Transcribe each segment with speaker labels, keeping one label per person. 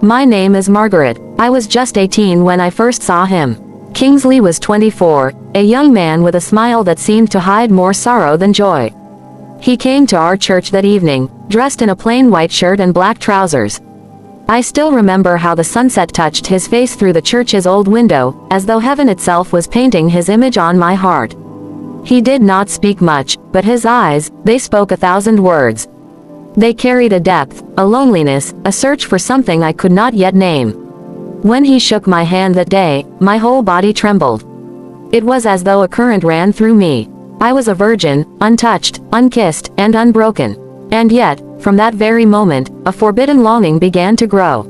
Speaker 1: My name is Margaret. I was just 18 when I first saw him. Kingsley was 24, a young man with a smile that seemed to hide more sorrow than joy. He came to our church that evening, dressed in a plain white shirt and black trousers. I still remember how the sunset touched his face through the church's old window, as though heaven itself was painting his image on my heart. He did not speak much, but his eyes, they spoke 1,000 words. They carried a depth, a loneliness, a search for something I could not yet name. When he shook my hand that day, my whole body trembled. It was as though a current ran through me. I was a virgin, untouched, unkissed, and unbroken. And yet, from that very moment, a forbidden longing began to grow.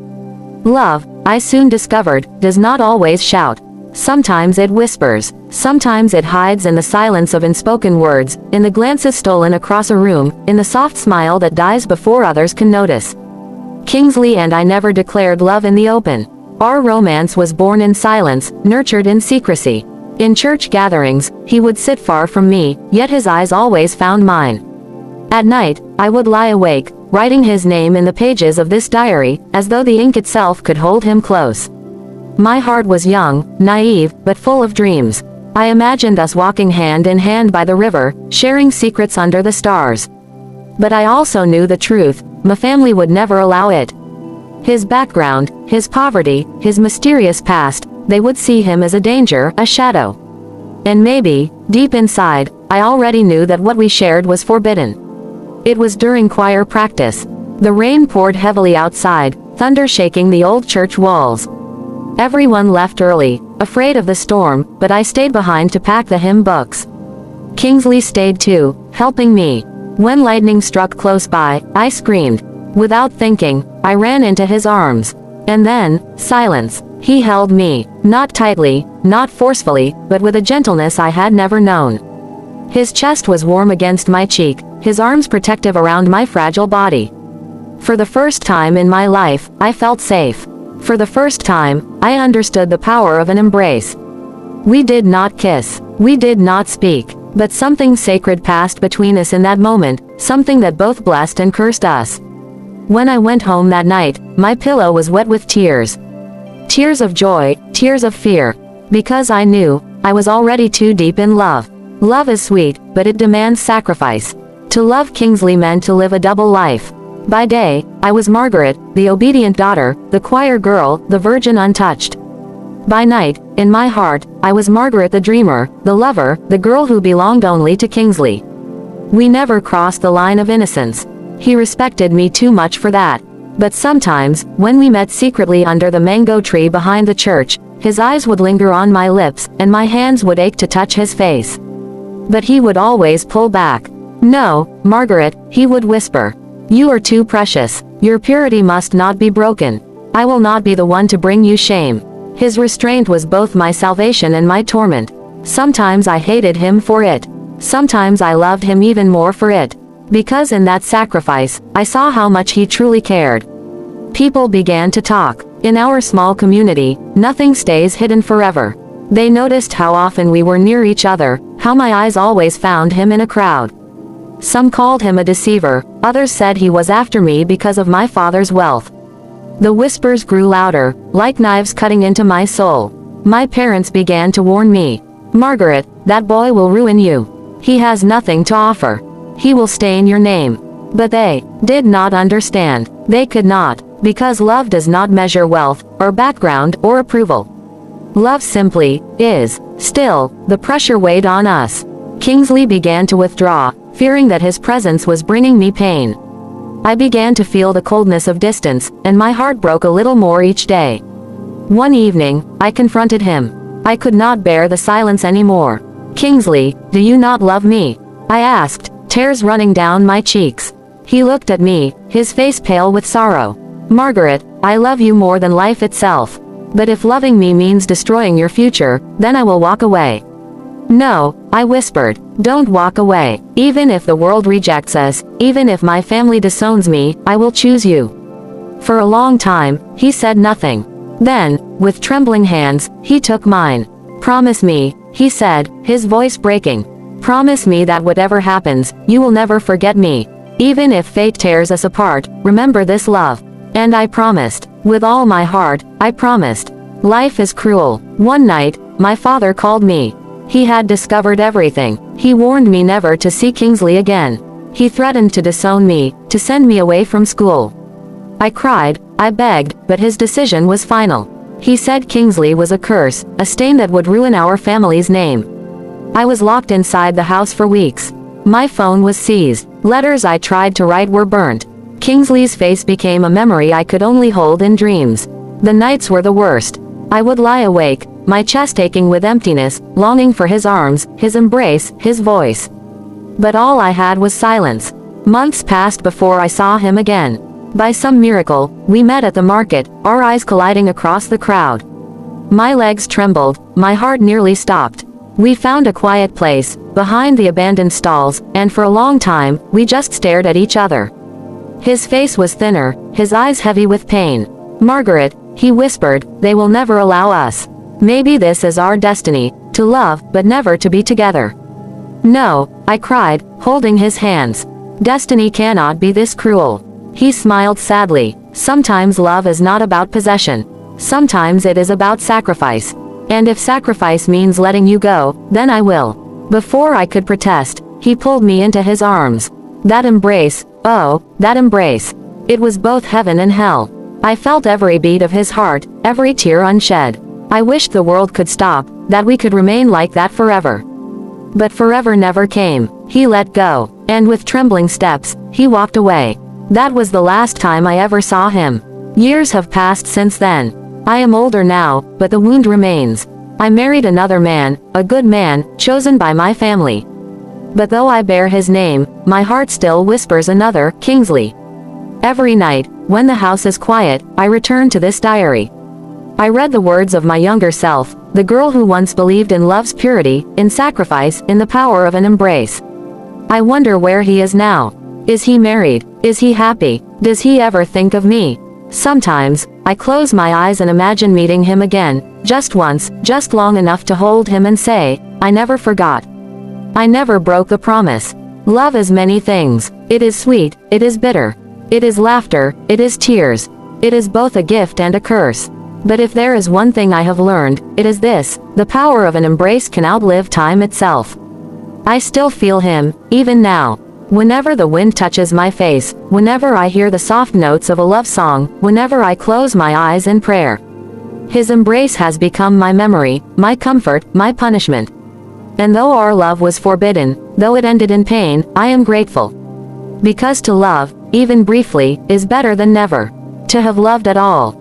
Speaker 1: Love, I soon discovered, does not always shout. Sometimes it whispers. Sometimes it hides in the silence of unspoken words, in the glances stolen across a room, in the soft smile that dies before others can notice. Kingsley and I never declared love in the open. Our romance was born in silence, nurtured in secrecy. In church gatherings, he would sit far from me, yet his eyes always found mine. At night, I would lie awake, writing his name in the pages of this diary, as though the ink itself could hold him close. My heart was young, naive, but full of dreams. I imagined us walking hand in hand by the river, sharing secrets under the stars. But I also knew the truth: my family would never allow it. His background, his poverty, his mysterious past, they would see him as a danger, a shadow. And maybe, deep inside, I already knew that what we shared was forbidden. It was during choir practice. The rain poured heavily outside, thunder shaking the old church walls. Everyone left early, afraid of the storm, but I stayed behind to pack the hymn books. Kingsley stayed too, helping me. When lightning struck close by, I screamed. Without thinking, I ran into his arms. And then, silence. He held me, not tightly, not forcefully, but with a gentleness I had never known. His chest was warm against my cheek, his arms protective around my fragile body. For the first time in my life, I felt safe. For the first time, I understood the power of an embrace. We did not kiss. We did not speak. But something sacred passed between us in that moment, something that both blessed and cursed us. When I went home that night, my pillow was wet with tears. Tears of joy, tears of fear. Because I knew, I was already too deep in love. Love is sweet, but it demands sacrifice. To love Kingsley meant to live a double life. By day, I was Margaret, the obedient daughter, the choir girl, the virgin untouched. By night, in my heart, I was Margaret the dreamer, the lover, the girl who belonged only to Kingsley. We never crossed the line of innocence. He respected me too much for that. But sometimes, when we met secretly under the mango tree behind the church, his eyes would linger on my lips, and my hands would ache to touch his face. But he would always pull back. "No, Margaret," he would whisper. "You are too precious. Your purity must not be broken. I will not be the one to bring you shame." His restraint was both my salvation and my torment. Sometimes I hated him for it. Sometimes I loved him even more for it. Because in that sacrifice, I saw how much he truly cared. People began to talk. In our small community, nothing stays hidden forever. They noticed how often we were near each other, how my eyes always found him in a crowd. Some called him a deceiver, others said he was after me because of my father's wealth. The whispers grew louder, like knives cutting into my soul. My parents began to warn me. "Margaret, that boy will ruin you. He has nothing to offer. He will stain your name." But they did not understand. They could not, because love does not measure wealth, or background, or approval. Love simply is. Still, the pressure weighed on us. Kingsley began to withdraw, fearing that his presence was bringing me pain. I began to feel the coldness of distance, and my heart broke a little more each day. One evening, I confronted him. I could not bear the silence anymore. "Kingsley, do you not love me?" I asked, tears running down my cheeks. He looked at me, his face pale with sorrow. "Margaret, I love you more than life itself. But if loving me means destroying your future, then I will walk away." "No," I whispered, "don't walk away. Even if the world rejects us, even if my family disowns me, I will choose you." For a long time, he said nothing. Then, with trembling hands, he took mine. "Promise me," he said, his voice breaking. "Promise me that whatever happens, you will never forget me. Even if fate tears us apart, remember this love." And I promised. With all my heart, I promised. Life is cruel. One night, my father called me. He had discovered everything. He warned me never to see Kingsley again. He threatened to disown me, to send me away from school. I cried, I begged, but his decision was final. He said Kingsley was a curse, a stain that would ruin our family's name. I was locked inside the house for weeks. My phone was seized. Letters I tried to write were burnt. Kingsley's face became a memory I could only hold in dreams. The nights were the worst. I would lie awake, my chest aching with emptiness, longing for his arms, his embrace, his voice. But all I had was silence. Months passed before I saw him again. By some miracle, we met at the market, our eyes colliding across the crowd. My legs trembled, my heart nearly stopped. We found a quiet place, behind the abandoned stalls, and for a long time, we just stared at each other. His face was thinner, his eyes heavy with pain. "Margaret," he whispered, "they will never allow us. Maybe this is our destiny, to love, but never to be together." "No," I cried, holding his hands. "Destiny cannot be this cruel." He smiled sadly. "Sometimes love is not about possession. Sometimes it is about sacrifice. And if sacrifice means letting you go, then I will." Before I could protest, he pulled me into his arms. That embrace, oh, that embrace. It was both heaven and hell. I felt every beat of his heart, every tear unshed. I wished the world could stop, that we could remain like that forever. But forever never came. He let go, and with trembling steps, he walked away. That was the last time I ever saw him. Years have passed since then. I am older now, but the wound remains. I married another man, a good man, chosen by my family. But though I bear his name, my heart still whispers another, Kingsley. Every night, when the house is quiet, I return to this diary. I read the words of my younger self, the girl who once believed in love's purity, in sacrifice, in the power of an embrace. I wonder where he is now. Is he married? Is he happy? Does he ever think of me? Sometimes, I close my eyes and imagine meeting him again, just once, just long enough to hold him and say, I never forgot. I never broke the promise. Love is many things. It is sweet, it is bitter. It is laughter, it is tears. It is both a gift and a curse. But if there is one thing I have learned, it is this: the power of an embrace can outlive time itself. I still feel him, even now. Whenever the wind touches my face, whenever I hear the soft notes of a love song, whenever I close my eyes in prayer. His embrace has become my memory, my comfort, my punishment. And though our love was forbidden, though it ended in pain, I am grateful. Because to love, even briefly, is better than never. To have loved at all.